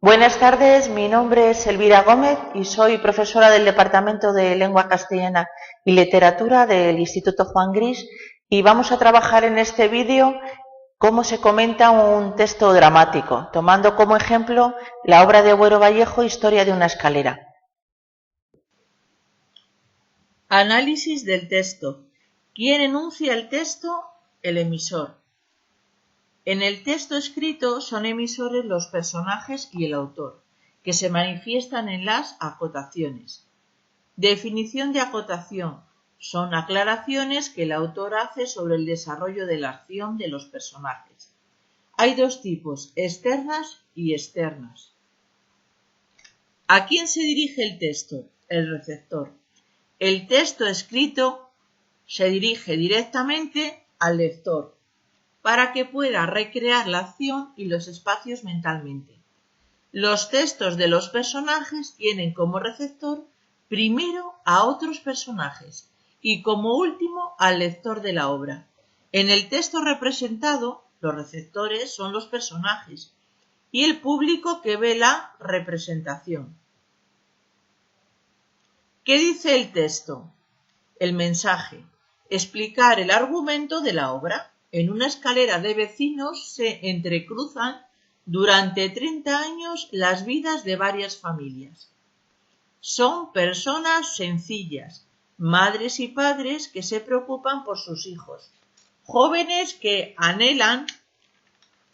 Buenas tardes, mi nombre es Elvira Gómez y soy profesora del Departamento de Lengua Castellana y Literatura del Instituto Juan Gris, y vamos a trabajar en este vídeo cómo se comenta un texto dramático, tomando como ejemplo la obra de Buero Vallejo, Historia de una escalera. Análisis del texto. ¿Quién enuncia el texto? El emisor. En el texto escrito son emisores los personajes y el autor, que se manifiestan en las acotaciones. Definición de acotación. Son aclaraciones que el autor hace sobre el desarrollo de la acción de los personajes. Hay dos tipos, externas y externas. ¿A quién se dirige el texto? El receptor. El texto escrito se dirige directamente al lector, para que pueda recrear la acción y los espacios mentalmente. Los textos de los personajes tienen como receptor primero a otros personajes y como último al lector de la obra. En el texto representado, los receptores son los personajes y el público que ve la representación. ¿Qué dice el texto? El mensaje. Explicar el argumento de la obra. En una escalera de vecinos se entrecruzan durante 30 años las vidas de varias familias. Son personas sencillas, madres y padres que se preocupan por sus hijos, jóvenes que anhelan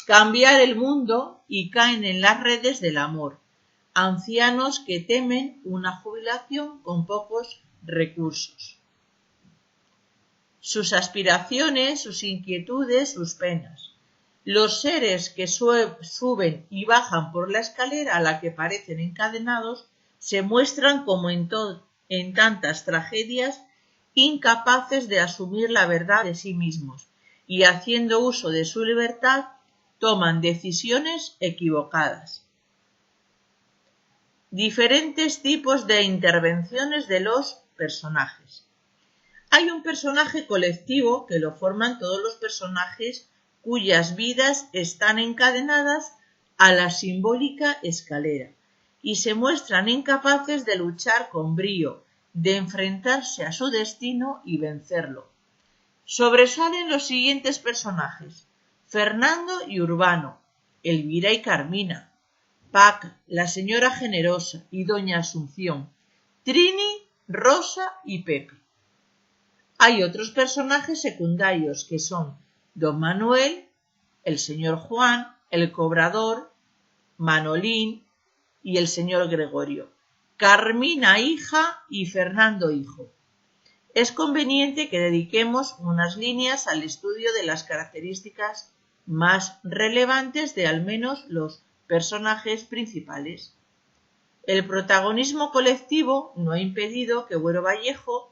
cambiar el mundo y caen en las redes del amor, ancianos que temen una jubilación con pocos recursos. Sus aspiraciones, sus inquietudes, sus penas. Los seres que suben y bajan por la escalera a la que parecen encadenados se muestran, como en tantas tragedias, incapaces de asumir la verdad de sí mismos y, haciendo uso de su libertad, toman decisiones equivocadas. Diferentes tipos de intervenciones de los personajes. Hay un personaje colectivo que lo forman todos los personajes cuyas vidas están encadenadas a la simbólica escalera y se muestran incapaces de luchar con brío, de enfrentarse a su destino y vencerlo. Sobresalen los siguientes personajes: Fernando y Urbano, Elvira y Carmina, Paca, la señora generosa y doña Asunción, Trini, Rosa y Pepe. Hay otros personajes secundarios que son don Manuel, el señor Juan, el cobrador, Manolín y el señor Gregorio, Carmina hija y Fernando hijo. Es conveniente que dediquemos unas líneas al estudio de las características más relevantes de al menos los personajes principales. El protagonismo colectivo no ha impedido que Buero Vallejo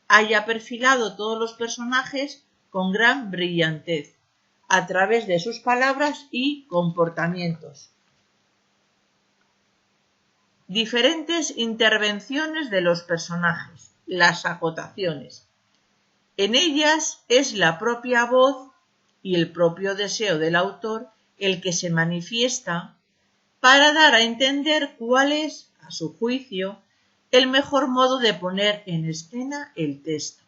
haya perfilado todos los personajes con gran brillantez, a través de sus palabras y comportamientos. Diferentes intervenciones de los personajes, las acotaciones. En ellas es la propia voz y el propio deseo del autor el que se manifiesta para dar a entender cuál es, a su juicio, el mejor modo de poner en escena el texto.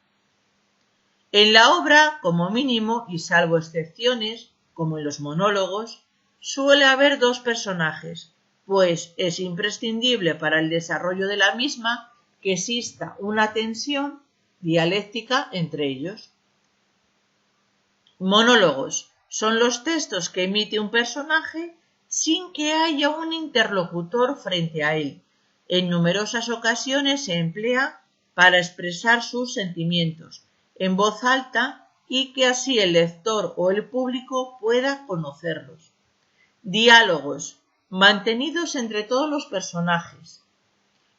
En la obra, como mínimo, y salvo excepciones, como en los monólogos, suele haber dos personajes, pues es imprescindible para el desarrollo de la misma que exista una tensión dialéctica entre ellos. Monólogos son los textos que emite un personaje sin que haya un interlocutor frente a él. En numerosas ocasiones se emplea para expresar sus sentimientos en voz alta y que así el lector o el público pueda conocerlos. Diálogos mantenidos entre todos los personajes.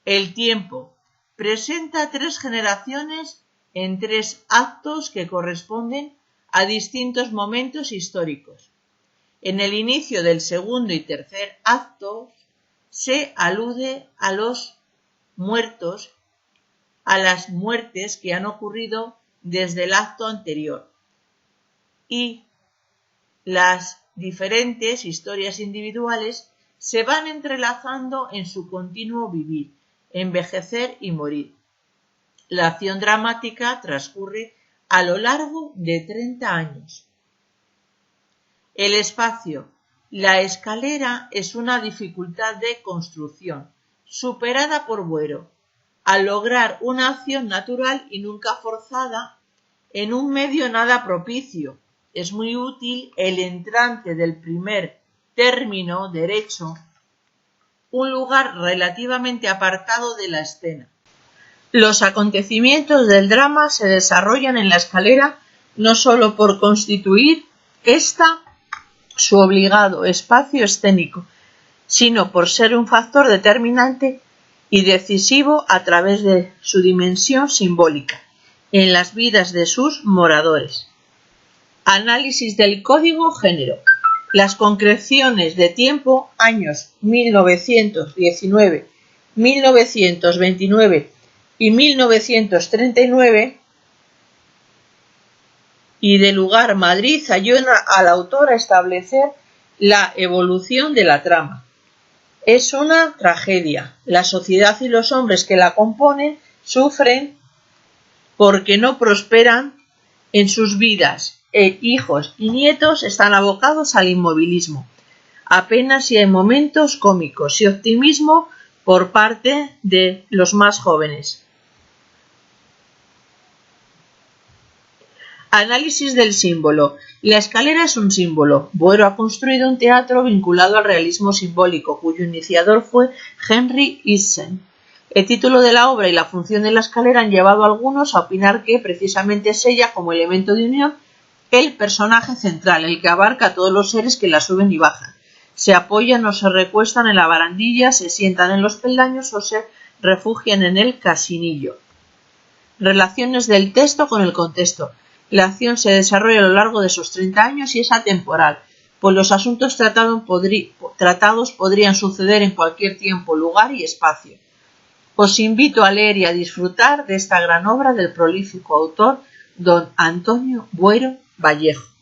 El tiempo presenta 3 generaciones en 3 actos que corresponden a distintos momentos históricos. En el inicio del segundo y tercer acto se alude a los muertos, a las muertes que han ocurrido desde el acto anterior y las diferentes historias individuales se van entrelazando en su continuo vivir, envejecer y morir. La acción dramática transcurre a lo largo de 30 años. El espacio. La escalera es una dificultad de construcción, superada por Boero, al lograr una acción natural y nunca forzada en un medio nada propicio. Es muy útil el entrante del primer término derecho, un lugar relativamente apartado de la escena. Los acontecimientos del drama se desarrollan en la escalera no sólo por constituir esta su obligado espacio escénico, sino por ser un factor determinante y decisivo a través de su dimensión simbólica en las vidas de sus moradores. Análisis del código género. Las concreciones de tiempo, años 1919, 1929 y 1939, y de lugar Madrid, ayuda al autor a establecer la evolución de la trama. Es una tragedia. La sociedad y los hombres que la componen sufren porque no prosperan en sus vidas. Hijos y nietos están abocados al inmovilismo. Apenas si hay momentos cómicos y optimismo por parte de los más jóvenes. Análisis del símbolo. La escalera es un símbolo. Boero ha construido un teatro vinculado al realismo simbólico, cuyo iniciador fue Henry Ibsen. El título de la obra y la función de la escalera han llevado a algunos a opinar que precisamente es ella, como elemento de unión, el personaje central, el que abarca a todos los seres que la suben y bajan. Se apoyan o se recuestan en la barandilla, se sientan en los peldaños o se refugian en el casinillo. Relaciones del texto con el contexto. La acción se desarrolla a lo largo de esos 30 años y es atemporal, pues los asuntos tratados podrían suceder en cualquier tiempo, lugar y espacio. Os invito a leer y a disfrutar de esta gran obra del prolífico autor don Antonio Boero Vallejo.